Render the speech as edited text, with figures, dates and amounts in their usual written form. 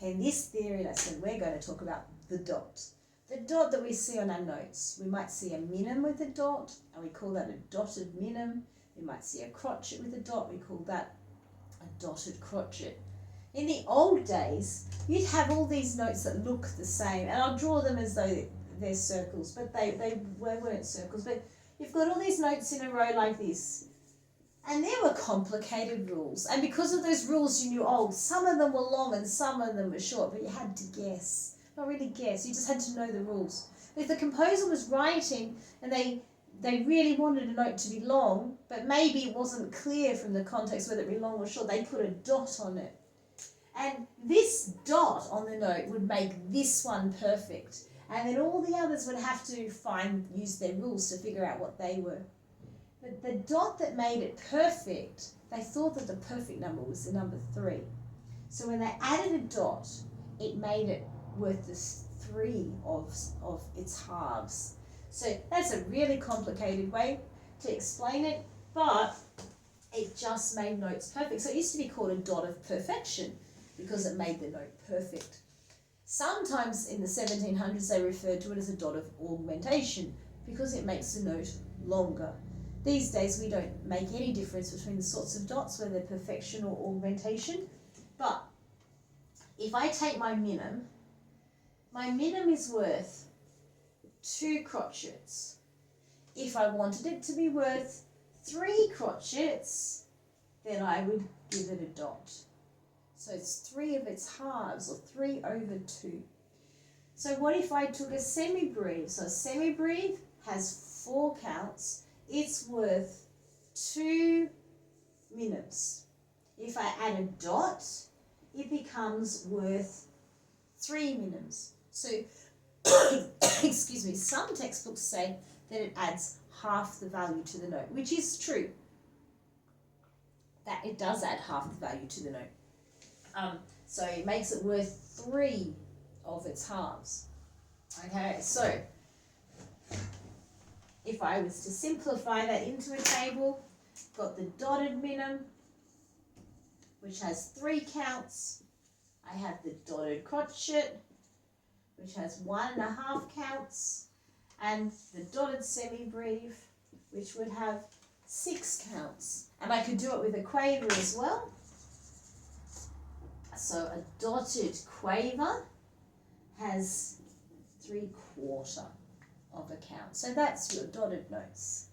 In this theory lesson, we're going to talk about the dot. The dot that we see on our notes. We might see a minim with a dot, and we call that a dotted minim. We might see a crotchet with a dot, we call that a dotted crotchet. In the old days, you'd have all these notes that look the same, and I'll draw them as though they're circles, but they weren't circles. But you've got all these notes in a row like this, and there were complicated rules. And because of those rules, you knew, oh, some of them were long and some of them were short, but you had to guess. Not really guess, you just had to know the rules. If the composer was writing and they really wanted a note to be long, but maybe it wasn't clear from the context whether it be long or short, they put a dot on it. And this dot on the note would make this one perfect. And then all the others would have to use their rules to figure out what they were. But the dot that made it perfect, they thought that the perfect number was the number 3. So when they added a dot, it made it worth the 3 of its halves. So that's a really complicated way to explain it, but it just made notes perfect. So it used to be called a dot of perfection because it made the note perfect. Sometimes in the 1700s they referred to it as a dot of augmentation because it makes the note longer. These days we don't make any difference between the sorts of dots, whether they're perfection or augmentation. But if I take my minim is worth 2 crotchets. If I wanted it to be worth 3 crotchets, then I would give it a dot. So it's 3 of its halves, or 3 over 2. So what if I took a semibreve? So a semibreve has 4 counts. It's worth 2 minims. If I add a dot, it becomes worth 3 minims. So, excuse me, some textbooks say that it adds half the value to the note, which is true. That it does add half the value to the note. So it makes it worth 3 of its halves. Okay, so if I was to simplify that into a table, got the dotted minim, which has 3 counts. I have the dotted crotchet, which has 1.5 counts, and the dotted semibreve, which would have 6 counts. And I could do it with a quaver as well. So a dotted quaver has 3/4 of a count. So that's your dotted notes.